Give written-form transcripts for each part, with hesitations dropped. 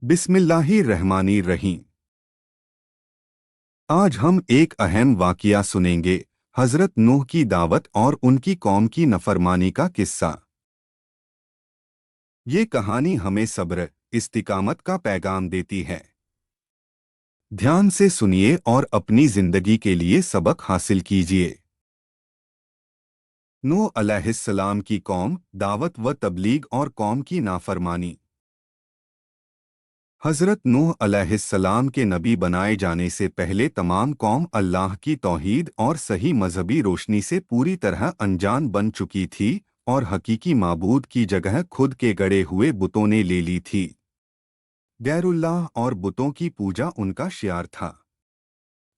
बिस्मिल्लाहिर्रहमानिर्रहीम। आज हम एक अहम वाक़या सुनेंगे, हज़रत नूह की दावत और उनकी कौम की नफरमानी का किस्सा। ये कहानी हमें सब्र, इस्तिकामत का पैगाम देती है। ध्यान से सुनिए और अपनी जिंदगी के लिए सबक हासिल कीजिए। नूह अलैहिस्सलाम की कौम, दावत व तबलीग और कौम की नाफरमानी। हज़रत नूह अलैहिस्सलाम के नबी बनाए जाने से पहले तमाम कौम अल्लाह की तौहीद और सही मजहबी रोशनी से पूरी तरह अनजान बन चुकी थी और हकीकी माबूद की जगह खुद के गड़े हुए बुतों ने ले ली थी। गैरुल्लाह और बुतों की पूजा उनका शियार था।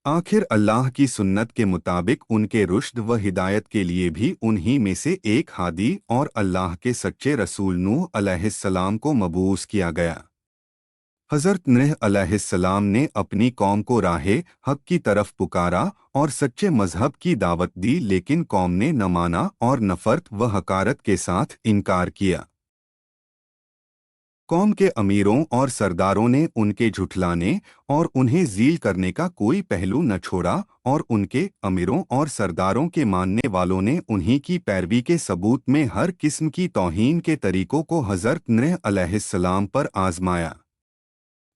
आखिर अल्लाह की सुन्नत के मुताबिक उनके रुश्द व हिदायत के लिए भी उन्हीं में से एक हादी और अल्लाह के सच्चे रसूल नूह अलैहिस्सलाम को मबूस किया गया। हज़रत नूह अलैहिस्सलाम ने अपनी कौम को राहे हक की तरफ पुकारा और सच्चे मजहब की दावत दी, लेकिन कौम ने न माना और नफरत व हकारत के साथ इनकार किया। कौम के अमीरों और सरदारों ने उनके झुठलाने और उन्हें ज़ील करने का कोई पहलू न छोड़ा और उनके अमीरों और सरदारों के मानने वालों ने उन्हीं की पैरवी के सबूत में हर किस्म की तौहीन के तरीकों को हज़रत नूह अलैहिस्सलाम पर आज़माया।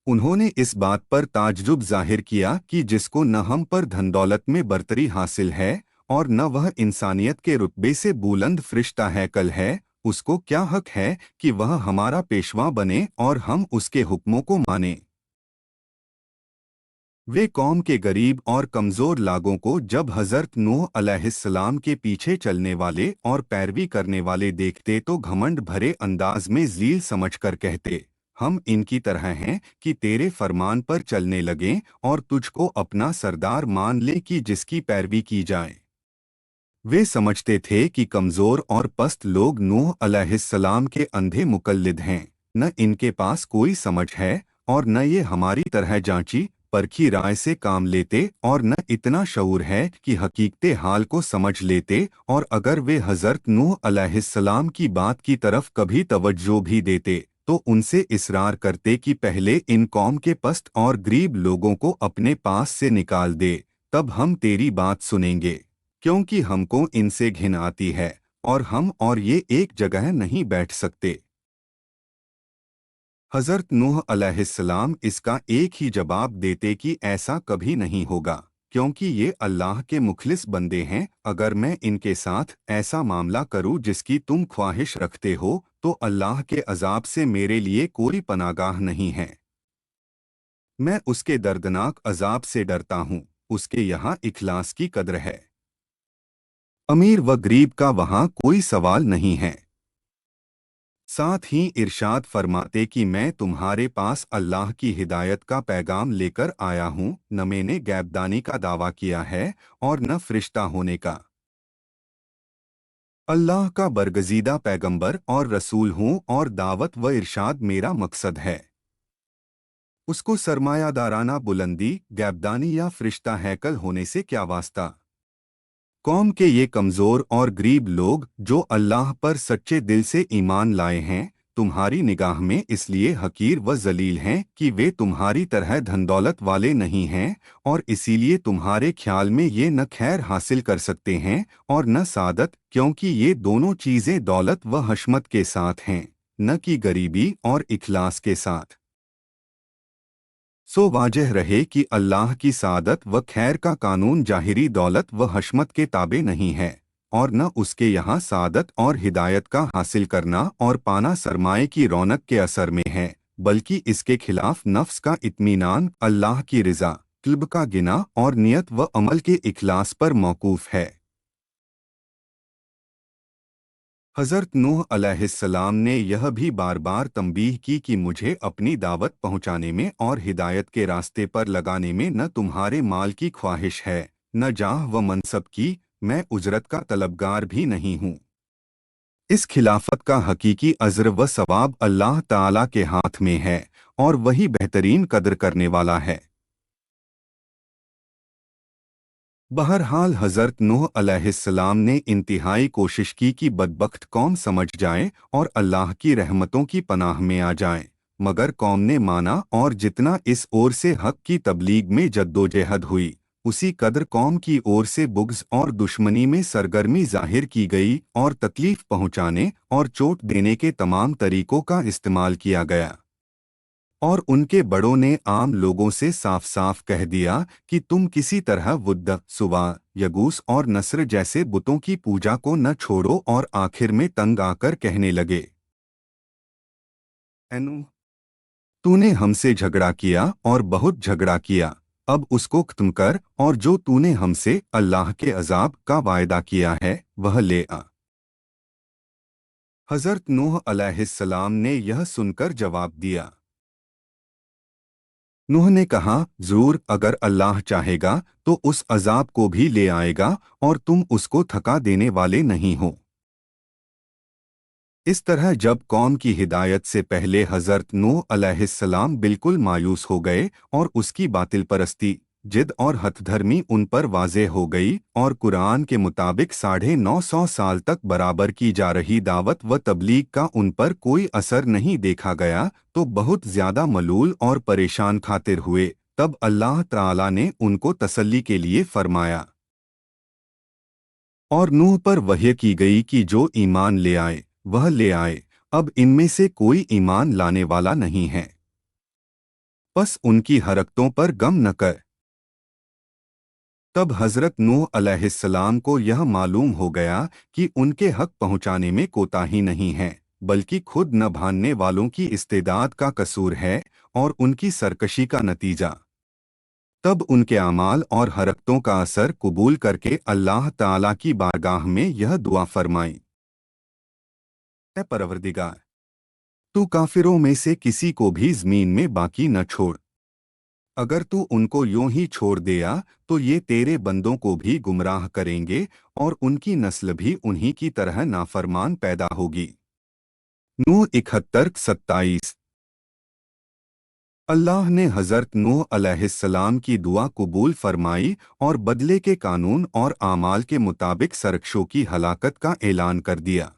उन्होंने इस बात पर ताज्जुब जाहिर किया कि जिसको न हम पर धन दौलत में बरतरी हासिल है और न वह इंसानियत के रुतबे से बुलंद फरिश्ता हैकल है, उसको क्या हक है कि वह हमारा पेशवा बने और हम उसके हुक्मों को मानें। वे कौम के गरीब और कमज़ोर लोगों को जब हज़रत नूह अलैहिस्सलाम के पीछे चलने वाले और पैरवी करने वाले देखते तो घमंड भरे अंदाज में ज़ील समझकर कहते, हम इनकी तरह हैं कि तेरे फरमान पर चलने लगें और तुझको अपना सरदार मान लें कि जिसकी पैरवी की जाए। वे समझते थे कि कमज़ोर और पस्त लोग नूह अलैहिस्सलाम के अंधे मुकल्लिद हैं, न इनके पास कोई समझ है और न ये हमारी तरह जांची परखी राय से काम लेते और न इतना शऊर है कि हकीकते हाल को समझ लेते, और अगर वे हज़रत नूह अलैहिस्सलाम की बात की तरफ कभी तवज्जो भी देते तो उनसे इसरार करते कि पहले इन कौम के पस्त और गरीब लोगों को अपने पास से निकाल दे, तब हम तेरी बात सुनेंगे, क्योंकि हमको इनसे घिन आती है और हम और ये एक जगह नहीं बैठ सकते। हज़रत नूह अलैहिस्सलाम इसका एक ही जवाब देते कि ऐसा कभी नहीं होगा, क्योंकि ये अल्लाह के मुखलिस बंदे हैं। अगर मैं इनके साथ ऐसा मामला करूं जिसकी तुम ख्वाहिश रखते हो तो अल्लाह के अजाब से मेरे लिए कोई पनागाह नहीं है। मैं उसके दर्दनाक अजाब से डरता हूं। उसके यहाँ इखलास की कद्र है। अमीर व गरीब का वहाँ कोई सवाल नहीं है। साथ ही इरशाद फरमाते कि मैं तुम्हारे पास अल्लाह की हिदायत का पैगाम लेकर आया हूँ, न मैंने गैबदानी का दावा किया है और न फरिश्ता होने का। अल्लाह का बरगज़ीदा पैगंबर और रसूल हूँ और दावत व इरशाद मेरा मकसद है। उसको सरमायादाराना बुलंदी, गैबदानी या फरिश्ता हैकल होने से क्या वास्ता। कौम के ये कमज़ोर और गरीब लोग जो अल्लाह पर सच्चे दिल से ईमान लाए हैं, तुम्हारी निगाह में इसलिए हकीर व जलील हैं कि वे तुम्हारी तरह धन दौलत वाले नहीं हैं, और इसीलिए तुम्हारे ख्याल में ये न खैर हासिल कर सकते हैं और न सादत, क्योंकि ये दोनों चीज़ें दौलत व हशमत के साथ हैं, न कि गरीबी और इखलास के साथ। सो वाजह रहे कि अल्लाह की सादत व खैर का कानून जाहिरी दौलत व हशमत के ताबे नहीं है, और न उसके यहाँ सादत और हिदायत का हासिल करना और पाना सरमाए की रौनक के असर में है, बल्कि इसके खिलाफ नफ्स का इत्मीनान, अल्लाह की रिज़ा, क़ल्ब का गिना और नियत व अमल के इखलास पर मौकूफ़ है। हज़रत नूह अलैहिस्सलाम ने यह भी बार बार तंबीह की कि मुझे अपनी दावत पहुँचाने में और हिदायत के रास्ते पर लगाने में न तुम्हारे माल की ख्वाहिश है, न जाह व मनसब की। मैं उजरत का तलबगार भी नहीं हूँ। इस खिलाफत का हकीकी अज़्र व सवाब अल्लाह ताला के हाथ में है और वही बेहतरीन कद्र करने वाला है। बहरहाल हज़रत नूह अलैहिस्सलाम ने इंतहाई कोशिश की कि बदबख्त कौम समझ जाए और अल्लाह की रहमतों की पनाह में आ जाए, मगर कौम ने माना और जितना इस ओर से हक की तबलीग में जद्दोजहद हुई उसी कदर कौम की ओर से बुग़्ज़ और दुश्मनी में सरगर्मी जाहिर की गई और तकलीफ पहुंचाने और चोट देने के तमाम तरीकों का इस्तेमाल किया गया। और उनके बड़ों ने आम लोगों से साफ साफ कह दिया कि तुम किसी तरह वुद्द, सुवा, यगूस और नस्र जैसे बुतों की पूजा को न छोड़ो और आखिर में तंग आकर कहने लगे, एनु तूने हमसे झगड़ा किया और बहुत झगड़ा किया, अब उसको खत्म कर और जो तूने हमसे अल्लाह के अजाब का वायदा किया है वह ले आ। हज़रत नूह अलैहिस्सलाम ने यह सुनकर जवाब दिया। नूह ने कहा, ज़रूर अगर अल्लाह चाहेगा तो उस अजाब को भी ले आएगा और तुम उसको थका देने वाले नहीं हो। इस तरह जब कौम की हिदायत से पहले हज़रत नूह अलैहिस्सलाम बिल्कुल मायूस हो गए और उसकी बातिल परस्ती, जिद और हठधर्मी उन पर वाज़ेह हो गई और कुरान के मुताबिक 950 साल तक बराबर की जा रही दावत व तबलीग का उन पर कोई असर नहीं देखा गया, तो बहुत ज़्यादा मलूल और परेशान खातिर हुए। तब अल्लाह ताला ने उनको तसल्ली के लिए फरमाया और नूह पर वह्य की गई कि जो ईमान ले आए वह ले आए, अब इनमें से कोई ईमान लाने वाला नहीं है, बस उनकी हरकतों पर गम न कर। तब हज़रत नूह अलैहिस्सलाम को यह मालूम हो गया कि उनके हक पहुंचाने में कोताही नहीं है, बल्कि खुद न भानने वालों की इस्तेदाद का कसूर है और उनकी सरकशी का नतीजा। तब उनके अमाल और हरकतों का असर कबूल करके अल्लाह ताला की बारगाह में यह दुआ फरमाई, ऐ परवरदिगार, तू काफिरों में से किसी को भी ज़मीन में बाकी न छोड़। अगर तू उनको यूं ही छोड़ दिया तो ये तेरे बंदों को भी गुमराह करेंगे और उनकी नस्ल भी उन्हीं की तरह नाफरमान पैदा होगी। नूह 71-27। अल्लाह ने हज़रत नूह अलैहिस्सलाम की दुआ कबूल फरमाई और बदले के कानून और आमाल के मुताबिक सरकशों की हलाकत का ऐलान कर दिया।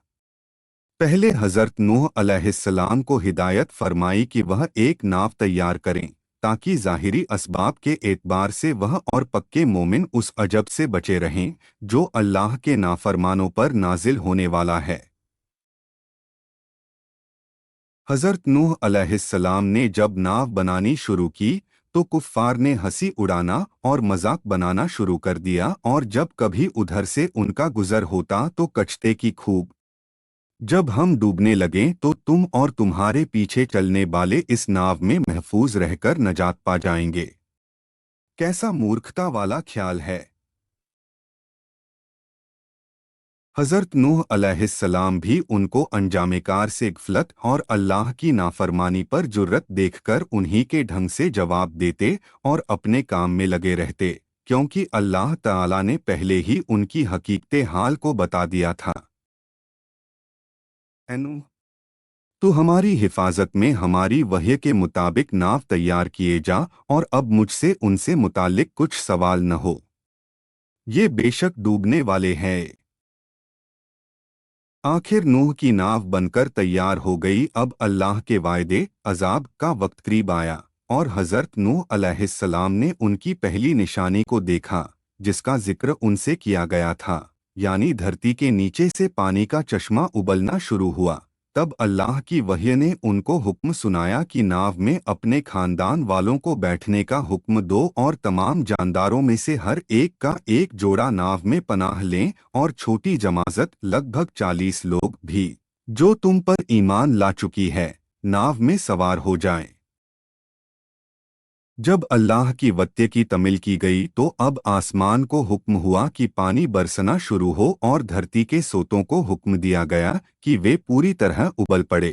पहले हज़रत नूह अलैहिस्सलाम को हिदायत फरमाई कि वह एक नाव तैयार करें ताकि ज़ाहिरी असबाब के एतबार से वह और पक्के मोमिन उस अजब से बचे रहें जो अल्लाह के नाफरमानों पर नाजिल होने वाला है। हज़रत नूह अलैहिस्सलाम ने जब नाव बनानी शुरू की तो कुफ़ार ने हंसी उड़ाना और मजाक बनाना शुरू कर दिया और जब कभी उधर से उनका गुज़र होता तो कचते की खूब, जब हम डूबने लगें तो तुम और तुम्हारे पीछे चलने वाले इस नाव में महफूज रहकर नजात पा जाएंगे। कैसा मूर्खता वाला ख्याल है। हज़रत नूह अलैहिस्सलाम भी उनको अंजामेकार से गफलत और अल्लाह की नाफरमानी पर जुर्रत देखकर उन्हीं के ढंग से जवाब देते और अपने काम में लगे रहते, क्योंकि अल्लाह ताला ने पहले ही उनकी हकीकत हाल को बता दिया था। एनु तू हमारी हिफाजत में हमारी वह्य के मुताबिक नाव तैयार किए जा और अब मुझसे उनसे मुतालिक कुछ सवाल न हो, ये बेशक डूबने वाले हैं। आखिर नूह की नाव बनकर तैयार हो गई। अब अल्लाह के वायदे अजाब का वक्त करीब आया और हज़रत नूह अलैहिस्सलाम ने उनकी पहली निशानी को देखा जिसका जिक्र उनसे किया गया था, यानी धरती के नीचे से पानी का चश्मा उबलना शुरू हुआ। तब अल्लाह की वह्य ने उनको हुक्म सुनाया कि नाव में अपने खानदान वालों को बैठने का हुक्म दो और तमाम जानदारों में से हर एक का एक जोड़ा नाव में पनाह लें और छोटी जमाजत लगभग 40 लोग भी जो तुम पर ईमान ला चुकी है नाव में सवार हो जाएं। जब अल्लाह की वत्य की तमिल की गई तो अब आसमान को हुक्म हुआ कि पानी बरसना शुरू हो और धरती के सोतों को हुक्म दिया गया कि वे पूरी तरह उबल पड़े।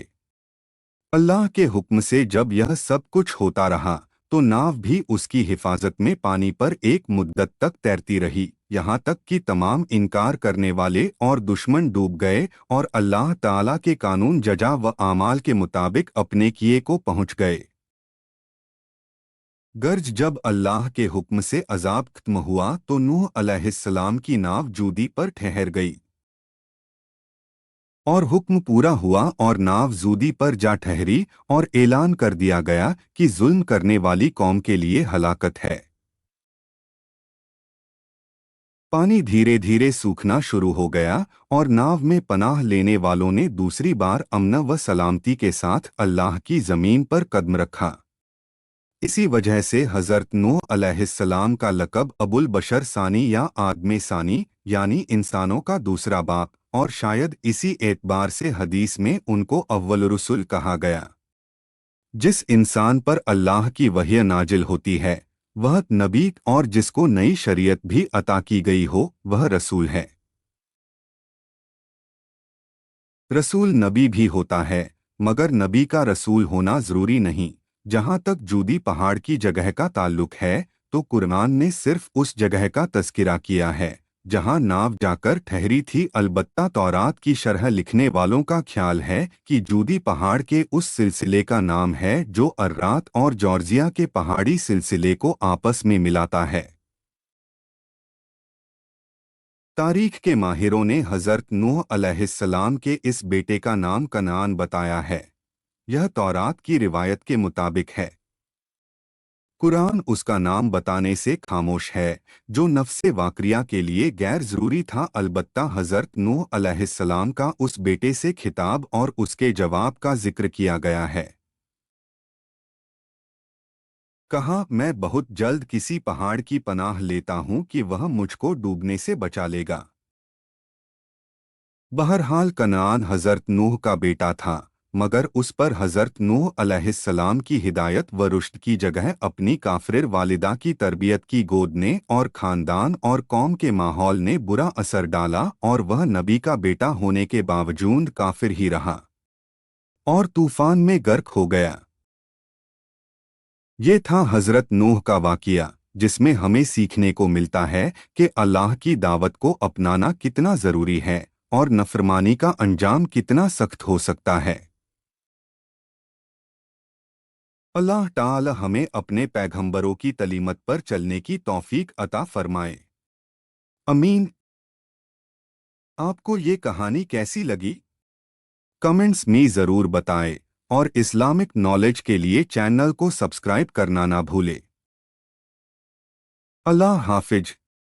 अल्लाह के हुक्म से जब यह सब कुछ होता रहा तो नाव भी उसकी हिफाजत में पानी पर एक मुद्दत तक तैरती रही, यहाँ तक कि तमाम इनकार करने वाले और दुश्मन डूब गए और अल्लाह ताला के कानून जजा व आमाल के मुताबिक अपने किए को पहुँच गए। गर्ज जब अल्लाह के हुक्म से अजाब खत्म हुआ तो नूह अलैहिस्सलाम की नाव जूदी पर ठहर गई। اور حکم پورا ہوا اور ناو زودی پر جا ٹھہری اور اعلان کر دیا گیا کہ ظلم کرنے والی قوم کے لیے ہلاکت ہے۔ پانی دھیرے دھیرے سوکھنا شروع ہو گیا اور ناو میں پناہ لینے والوں نے دوسری بار امن و سلامتی کے ساتھ اللہ کی زمین پر قدم رکھا۔ اسی وجہ سے حضرت نوح علیہ السلام کا لقب ابو البشر ثانی یا آدم ثانی یعنی انسانوں کا دوسرا باپ، اور شاید اسی اعتبار سے حدیث میں ان کو اول رسول کہا گیا۔ جس انسان پر اللہ کی وحی نازل ہوتی ہے وہ نبی، اور جس کو نئی شریعت بھی عطا کی گئی ہو وہ رسول ہے۔ رسول نبی بھی ہوتا ہے، مگر نبی کا رسول ہونا ضروری نہیں۔ جہاں تک جودی پہاڑ کی جگہ کا تعلق ہے تو قرآن نے صرف اس جگہ کا تذکرہ کیا ہے جہاں ناو جا کر ٹھہری تھی، البتہ تورات کی شرح لکھنے والوں کا خیال ہے کہ جودی پہاڑ کے اس سلسلے کا نام ہے جو ارات اور جارجیا کے پہاڑی سلسلے کو آپس میں ملاتا ہے۔ تاریخ کے ماہروں نے حضرت نوح علیہ السلام کے اس بیٹے کا نام کنعان بتایا ہے۔ یہ تورات کی روایت کے مطابق ہے۔ قرآن اس کا نام بتانے سے خاموش ہے، جو نفس واقعہ کے لیے غیر ضروری تھا۔ البتہ حضرت نوح علیہ السلام کا اس بیٹے سے خطاب اور اس کے جواب کا ذکر کیا گیا ہے۔ کہا، میں بہت جلد کسی پہاڑ کی پناہ لیتا ہوں کہ وہ مجھ کو ڈوبنے سے بچا لے گا۔ بہرحال کنعان حضرت نوح کا بیٹا تھا، مگر اس پر حضرت نوح علیہ السلام کی ہدایت و رشد کی جگہ اپنی کافر والدہ کی تربیت کی گود نے اور خاندان اور قوم کے ماحول نے برا اثر ڈالا، اور وہ نبی کا بیٹا ہونے کے باوجود کافر ہی رہا اور طوفان میں غرق ہو گیا۔ یہ تھا حضرت نوح کا واقعہ، جس میں ہمیں سیکھنے کو ملتا ہے کہ اللہ کی دعوت کو اپنانا کتنا ضروری ہے اور نافرمانی کا انجام کتنا سخت ہو سکتا ہے۔ اللہ تعالی ہمیں اپنے پیغمبروں کی تعلیمات پر چلنے کی توفیق عطا فرمائے۔ امین۔ آپ کو یہ کہانی کیسی لگی؟ کمنٹس میں ضرور بتائیں، اور اسلامک نالج کے لیے چینل کو سبسکرائب کرنا نہ بھولے۔ اللہ حافظ۔